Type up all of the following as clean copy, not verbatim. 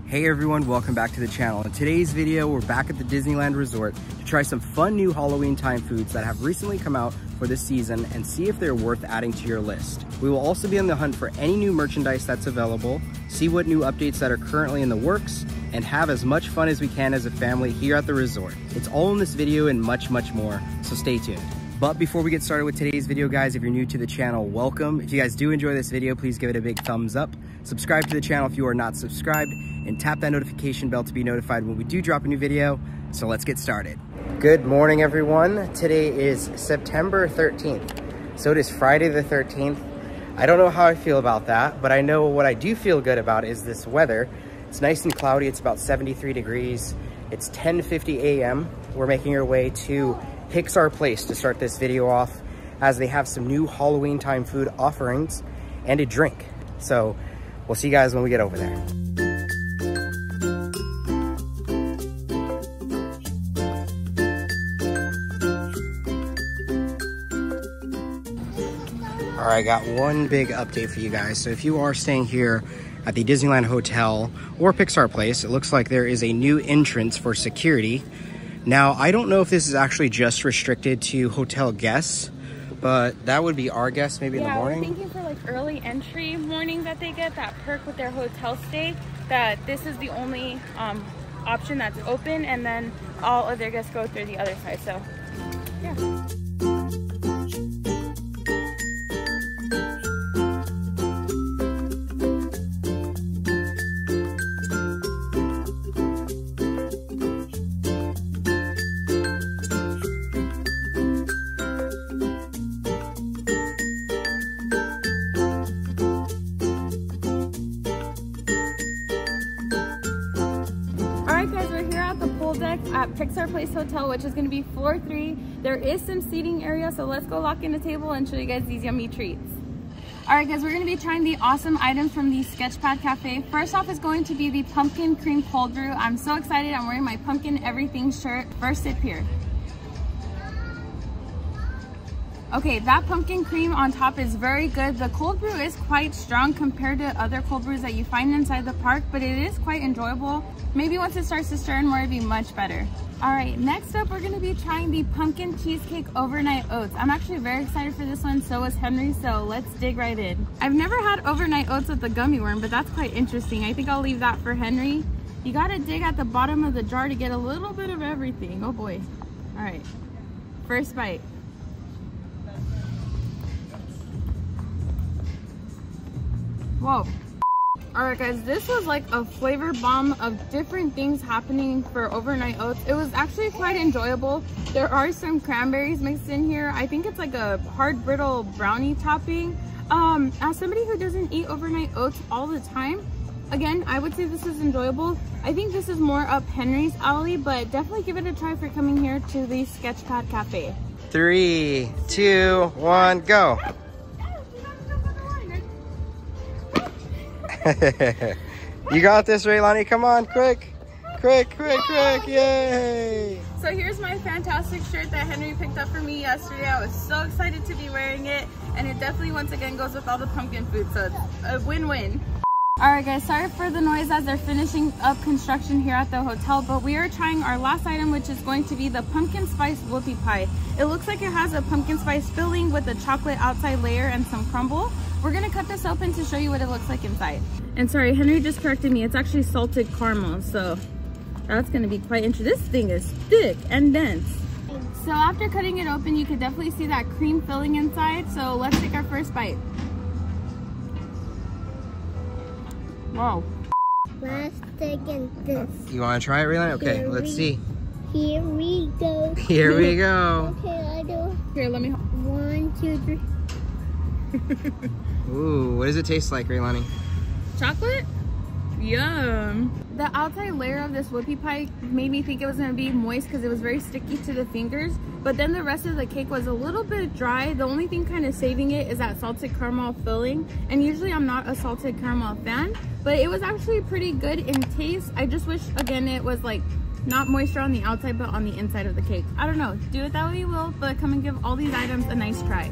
Hey everyone, welcome back to the channel. In today's video, we're back at the Disneyland Resort to try some fun new Halloween time foods that have recently come out for this season and see if they're worth adding to your list. We will also be on the hunt for any new merchandise that's available, see what new updates that are currently in the works, and have as much fun as we can as a family here at the resort. It's all in this video and much more, so stay tuned. But before we get started with today's video, guys, if you're new to the channel, welcome. If you guys do enjoy this video, please give it a big thumbs up. Subscribe to the channel if you are not subscribed, and tap that notification bell to be notified when we do drop a new video. So let's get started. Good morning, everyone. Today is September 13th. So it is Friday the 13th. I don't know how I feel about that, but I know what I do feel good about is this weather. It's nice and cloudy. It's about 73 degrees. It's 10:50 a.m. We're making our way to Pixar Place to start this video off, as they have some new Halloween time food offerings and a drink. So we'll see you guys when we get over there. All right, I got one big update for you guys. So if you are staying here at the Disneyland Hotel or Pixar Place, it looks like there is a new entrance for security. Now, I don't know if this is actually just restricted to hotel guests, but that would be our guests maybe in the morning. Yeah, we're thinking for like early entry morning that they get that perk with their hotel stay, that this is the only option that's open, and then all other guests go through the other side. So, yeah. At Pixar Place Hotel, which is going to be floor 3. There is some seating area, so let's go lock in a table and show you guys these yummy treats. Alright guys, we're going to be trying the awesome items from the Sketchpad Cafe. First off is going to be the pumpkin cream cold brew. I'm so excited. I'm wearing my pumpkin everything shirt. First sip here. Okay, that pumpkin cream on top is very good. The cold brew is quite strong compared to other cold brews that you find inside the park, but it is quite enjoyable. Maybe once it starts to stir in more, it'd be much better. All right, next up, we're gonna be trying the pumpkin cheesecake overnight oats. I'm actually very excited for this one, so is Henry, so let's dig right in. I've never had overnight oats with the gummy worm, but that's quite interesting. I think I'll leave that for Henry. You gotta dig at the bottom of the jar to get a little bit of everything. Oh boy. All right, first bite. Whoa. Alright guys, this was like a flavor bomb of different things happening for overnight oats. It was actually quite enjoyable. There are some cranberries mixed in here. I think it's like a hard brittle brownie topping. As somebody who doesn't eat overnight oats all the time, again, I would say this is enjoyable. I think this is more up Henry's alley, but definitely give it a try for coming here to the Sketchpad Cafe. 3, 2, 1, go. You got this, Raylani. Come on, quick, yay! So here's my fantastic shirt that Henry picked up for me yesterday. I was so excited to be wearing it, and it definitely once again goes with all the pumpkin food, so it's a win-win. Alright guys, sorry for the noise as they're finishing up construction here at the hotel, but we are trying our last item, which is going to be the pumpkin spice whoopie pie. It looks like it has a pumpkin spice filling with a chocolate outside layer and some crumble. We're gonna cut this open to show you what it looks like inside. And sorry, Henry just corrected me. It's actually salted caramel, so that's gonna be quite interesting. This thing is thick and dense. So after cutting it open, you can definitely see that cream filling inside. So let's take our first bite. Wow. Let's take this. You want to try it, Raylani? Okay, let's see. Here we go. Here we go. Okay, I do. Here, let me. 1, 2, 3. Ooh, what does it taste like, Raylani? Chocolate? Yum. The outside layer of this whoopie pie made me think it was going to be moist because it was very sticky to the fingers, but then the rest of the cake was a little bit dry. The only thing kind of saving it is that salted caramel filling, and usually I'm not a salted caramel fan, but it was actually pretty good in taste. I just wish, again, it was like not moisture on the outside but on the inside of the cake. I don't know, do it that way you will, but come and give all these items a nice try.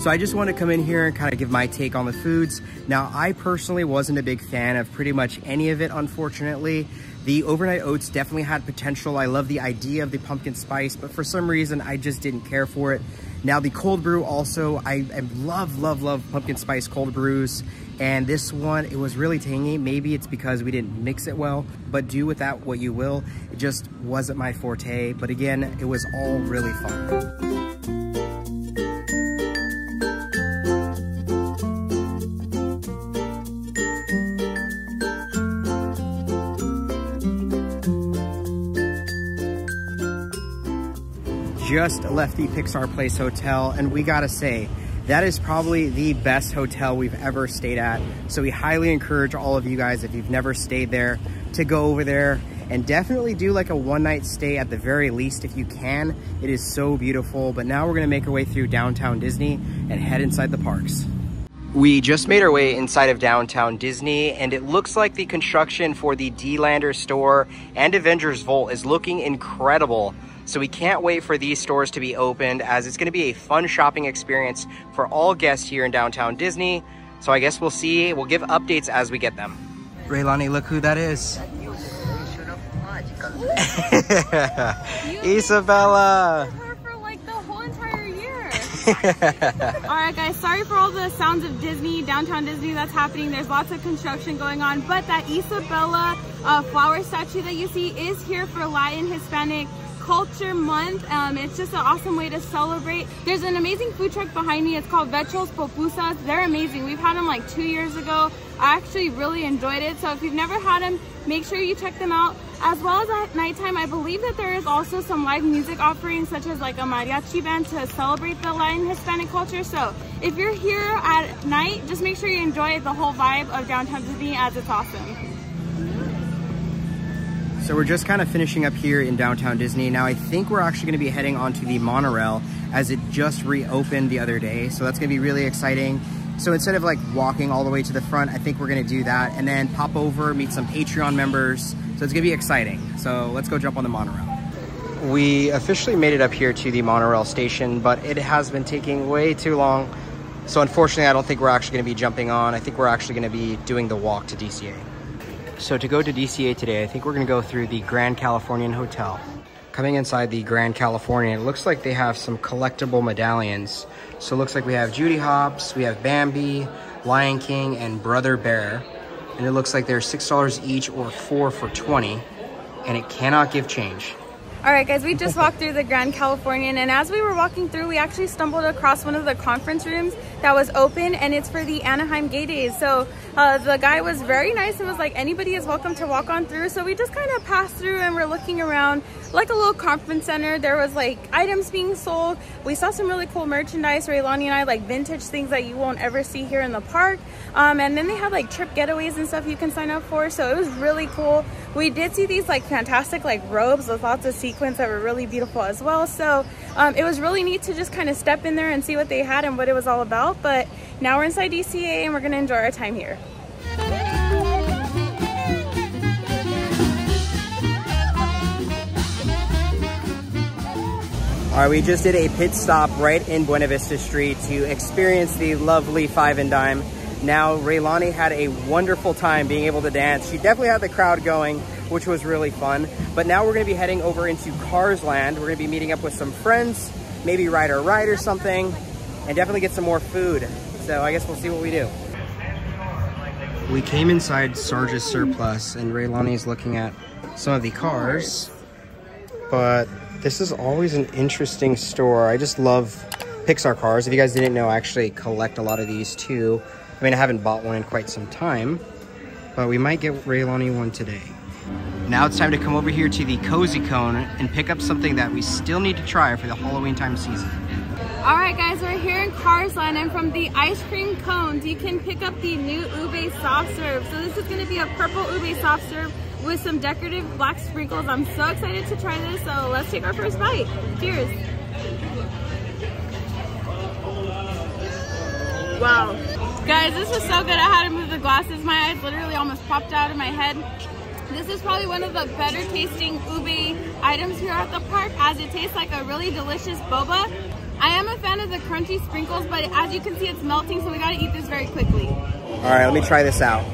So I just want to come in here and kind of give my take on the foods. Now, I personally wasn't a big fan of pretty much any of it, unfortunately. The overnight oats definitely had potential. I love the idea of the pumpkin spice, but for some reason, I just didn't care for it. Now, the cold brew also, I love pumpkin spice cold brews. And this one, it was really tangy. Maybe it's because we didn't mix it well, but do with that what you will. It just wasn't my forte. But again, it was all really fun. Just left the Pixar Place Hotel, and we gotta say, that is probably the best hotel we've ever stayed at. So we highly encourage all of you guys, if you've never stayed there, to go over there and definitely do like a one-night stay at the very least if you can. It is so beautiful. But now we're gonna make our way through downtown Disney and head inside the parks. We just made our way inside of downtown Disney, and it looks like the construction for the D-Lander store and Avengers Vault is looking incredible. So we can't wait for these stores to be opened, as it's going to be a fun shopping experience for all guests here in downtown Disney. So I guess we'll see. We'll give updates as we get them. Raylani, look who that is. Isabella. For like the whole entire year. All right, guys. Sorry for all the sounds of Disney, downtown Disney that's happening. There's lots of construction going on, but that Isabella flower statue that you see is here for Latin Hispanic Culture Month. It's just an awesome way to celebrate. There's an amazing food truck behind me. It's called Vetros Pupusas. They're amazing. We've had them like 2 years ago. I actually really enjoyed it. So if you've never had them, make sure you check them out. As well as at nighttime, I believe that there is also some live music offerings, such as like a mariachi band to celebrate the Latin Hispanic culture. So if you're here at night, just make sure you enjoy the whole vibe of downtown Disney, as it's awesome. So we're just kind of finishing up here in downtown Disney. Now I think we're actually going to be heading onto the monorail, as it just reopened the other day. So that's going to be really exciting. So instead of like walking all the way to the front, I think we're going to do that and then pop over, meet some Patreon members. So it's going to be exciting. So let's go jump on the monorail. We officially made it up here to the monorail station, but it has been taking way too long. So unfortunately, I don't think we're actually going to be jumping on. I think we're actually going to be doing the walk to DCA. So to go to DCA today, I think we're gonna go through the Grand Californian Hotel. Coming inside the Grand Californian, it looks like they have some collectible medallions. So it looks like we have Judy Hopps, we have Bambi, Lion King, and Brother Bear. And it looks like they're $6 each or 4 for $20, and it cannot give change. All right, guys, we just walked through the Grand Californian, and as we were walking through, we actually stumbled across one of the conference rooms that was open, and it's for the Anaheim Gay Days. So the guy was very nice and was like, anybody is welcome to walk on through. So we just kind of passed through and we're looking around like a little conference center. There was like items being sold. We saw some really cool merchandise. Raylani and I, like vintage things that you won't ever see here in the park. And then they had like trip getaways and stuff you can sign up for. So it was really cool. We did see these like fantastic like robes with lots of sequins that were really beautiful as well. So it was really neat to just kind of step in there and see what they had and what it was all about. But now we're inside DCA and we're gonna enjoy our time here. All right, we just did a pit stop right in Buena Vista Street to experience the lovely Five and Dime. Now, Raylani had a wonderful time being able to dance. She definitely had the crowd going, which was really fun. But now we're gonna be heading over into Cars Land. We're gonna be meeting up with some friends, maybe ride a ride or something, and definitely get some more food. So I guess we'll see what we do. We came inside Sarge's Surplus, and Raylani's looking at some of the cars, but this is always an interesting store. I just love Pixar cars. If you guys didn't know, I actually collect a lot of these too. I mean, I haven't bought one in quite some time, but we might get Raylani one today. Now it's time to come over here to the Cozy Cone and pick up something that we still need to try for the Halloween time season. All right, guys, we're here in Cars Land, and from the ice cream cones, you can pick up the new ube soft serve. So this is going to be a purple ube soft serve with some decorative black sprinkles. I'm so excited to try this, so let's take our first bite. Cheers. Wow. Guys, this is so good. I had to move the glasses. My eyes literally almost popped out of my head. This is probably one of the better tasting ube items here at the park, as it tastes like a really delicious boba. I am a fan of the crunchy sprinkles, but as you can see, it's melting, so we gotta eat this very quickly. All right, let me try this out.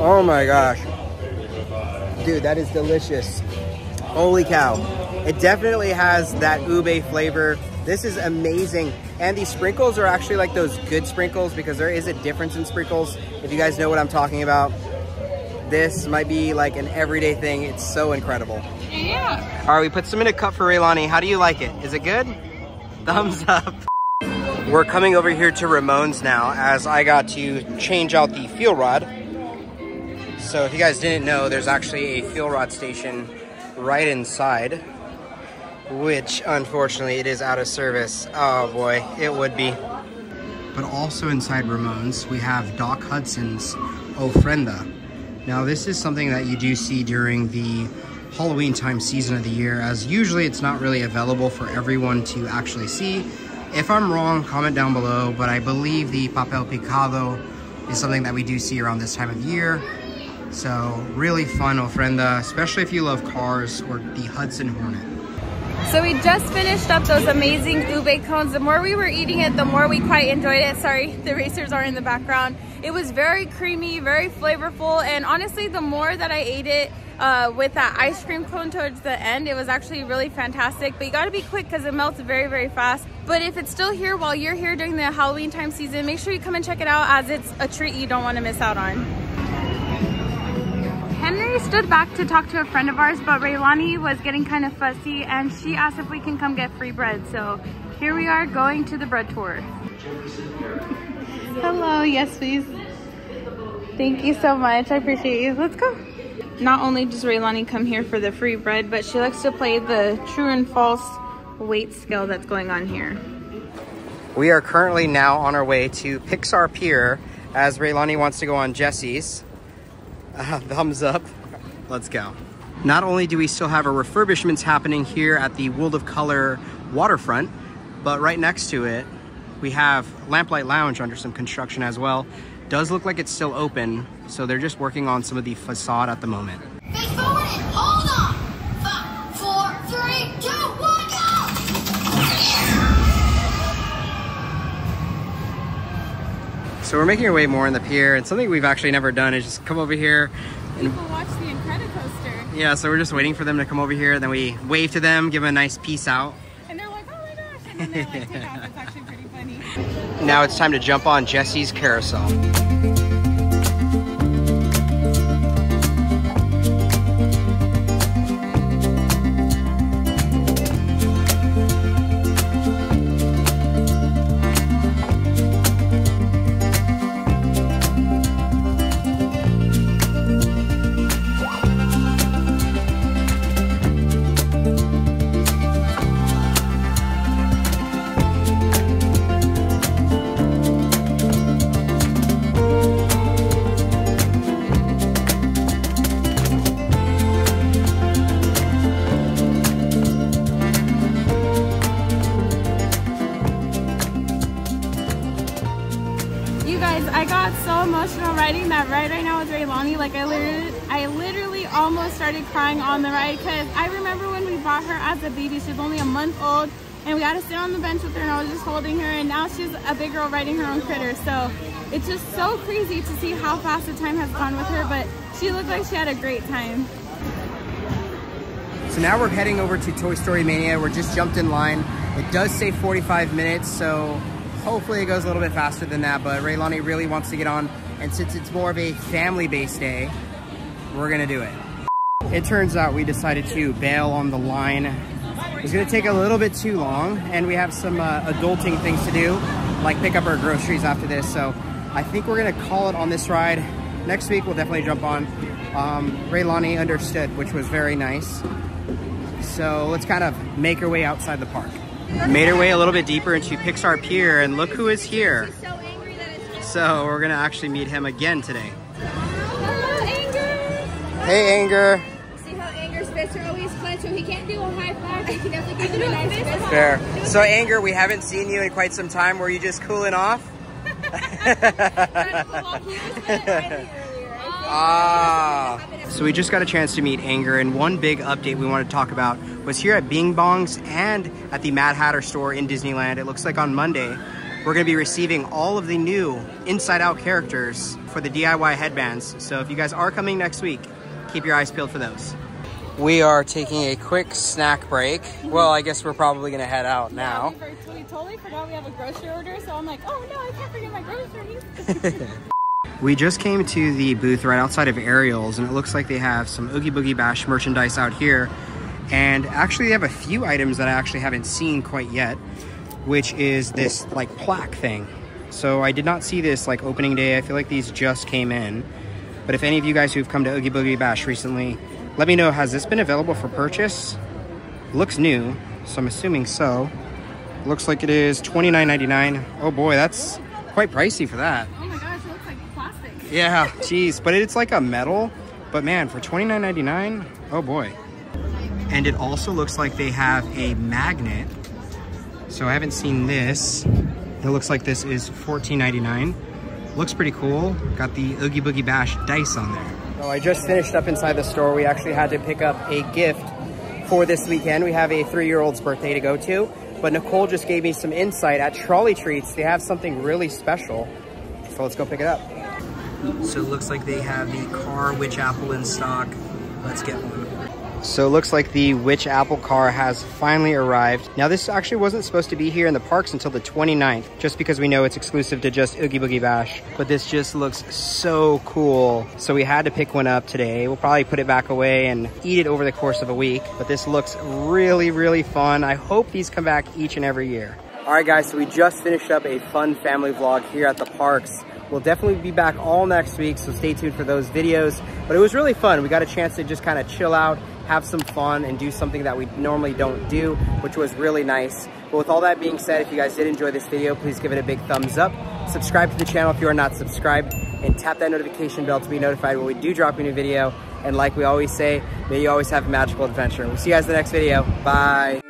Oh my gosh. Dude, that is delicious. Holy cow. It definitely has that ube flavor. This is amazing. And these sprinkles are actually like those good sprinkles, because there is a difference in sprinkles. If you guys know what I'm talking about, this might be like an everyday thing. It's so incredible. Yeah. All right, we put some in a cup for Raylani. How do you like it? Is it good? Thumbs up. We're coming over here to Ramon's now, as I got to change out the fuel rod. So if you guys didn't know, there's actually a fuel rod station right inside, which unfortunately it is out of service. Oh boy, it would be. But also inside Ramon's, we have Doc Hudson's Ofrenda. Now this is something that you do see during the Halloween time season of the year, as usually it's not really available for everyone to actually see. If I'm wrong, comment down below, but I believe the Papel Picado is something that we do see around this time of year. So really fun ofrenda, especially if you love cars or the Hudson Hornet. So we just finished up those amazing ube cones. The more we were eating it, the more we quite enjoyed it. Sorry, the racers are in the background. It was very creamy, very flavorful, and honestly, the more that I ate it with that ice cream cone towards the end, it was actually really fantastic. But you gotta be quick because it melts very, very fast. But if it's still here while you're here during the Halloween time season, make sure you come and check it out, as it's a treat you don't want to miss out on. Henry stood back to talk to a friend of ours, but Raylani was getting kind of fussy and she asked if we can come get free bread. So here we are going to the bread tour. Hello, yes please. Thank you so much, I appreciate you. Let's go. Not only does Raylani come here for the free bread, but she likes to play the true and false weight scale that's going on here. We are currently now on our way to Pixar Pier, as Raylani wants to go on Jesse's. Thumbs up. Let's go. Not only do we still have our refurbishments happening here at the World of Color waterfront, but right next to it, we have Lamplight Lounge under some construction as well. Does look like it's still open, so they're just working on some of the facade at the moment. Face forward and hold on. 5, 4, 3, 2, 1, go! So we're making our way more in the pier, and something we've actually never done is just come over here and People watch the Incredicoaster. yeah, so we're just waiting for them to come over here, then we wave to them, give them a nice peace out. And they're like, oh my gosh, and then they like take off. It's actually pretty funny. Now it's time to jump on Jesse's carousel. I got so emotional riding that ride right now with Raylani. Like I literally almost started crying on the ride, because I remember when we bought her as a baby, she was only a month old, and we got to sit on the bench with her, and I was just holding her, and now she's a big girl riding her own critter. So it's just so crazy to see how fast the time has gone with her, but she looked like she had a great time. So now we're heading over to Toy Story Mania. We're just jumped in line. It does say 45 minutes, so hopefully it goes a little bit faster than that, but Raylani really wants to get on, and since it's more of a family-based day, we're gonna do it. It turns out we decided to bail on the line. It's gonna take a little bit too long, and we have some adulting things to do, like pick up our groceries after this, so I think we're gonna call it on this ride. Next week we'll definitely jump on. Raylani understood, which was very nice. So let's kind of make our way outside the park. Made our way a little bit deeper into Pixar Pier, and look who is here. She's so angry that it's So we're gonna actually meet him again today. Hello, Anger! Hey, Anger. See how Anger's fists are always clenched, so he can't do a high five, but he can definitely give him a nice fist. Fair. So Anger, we haven't seen you in quite some time. Were you just cooling off? Trying to cool off. He was feeling Riley earlier. Ah. So we just got a chance to meet Anger, and one big update we want to talk about was here at Bing Bong's and at the Mad Hatter store in Disneyland. It looks like on Monday, we're going to be receiving all of the new Inside Out characters for the DIY headbands. So if you guys are coming next week, keep your eyes peeled for those. We are taking a quick snack break. Well, I guess we're probably going to head out now. Yeah, we totally forgot we have a grocery order, so I'm like, oh no, I can't forget my groceries. We just came to the booth right outside of Ariel's, and it looks like they have some Oogie Boogie Bash merchandise out here. And actually they have a few items that I actually haven't seen quite yet, which is this like plaque thing. So I did not see this like opening day. I feel like these just came in. But if any of you guys who've come to Oogie Boogie Bash recently, let me know, has this been available for purchase? Looks new, so I'm assuming so. Looks like it is $29.99. Oh boy, that's quite pricey for that. Oh my gosh, it looks like plastic. Yeah, geez, but it's like a metal. But man, for $29.99, oh boy. And it also looks like they have a magnet. So I haven't seen this. It looks like this is $14.99. Looks pretty cool. Got the Oogie Boogie Bash dice on there. So I just finished up inside the store. We actually had to pick up a gift for this weekend. We have a 3-year-old's birthday to go to, but Nicole just gave me some insight at Trolley Treats. They have something really special. So let's go pick it up. So it looks like they have the car Witch Apple in stock. Let's get one. So it looks like the Witch Apple car has finally arrived. Now this actually wasn't supposed to be here in the parks until the 29th, just because we know it's exclusive to just Oogie Boogie Bash. But this just looks so cool. So we had to pick one up today. We'll probably put it back away and eat it over the course of a week. But this looks really, really fun. I hope these come back each and every year. All right guys, so we just finished up a fun family vlog here at the parks. We'll definitely be back all next week, so stay tuned for those videos. But it was really fun. We got a chance to just kind of chill out, have some fun, and do something that we normally don't do, which was really nice. But with all that being said, if you guys did enjoy this video, please give it a big thumbs up. Subscribe to the channel if you are not subscribed, and tap that notification bell to be notified when we do drop a new video. And like we always say, may you always have a magical adventure. We'll see you guys in the next video. Bye.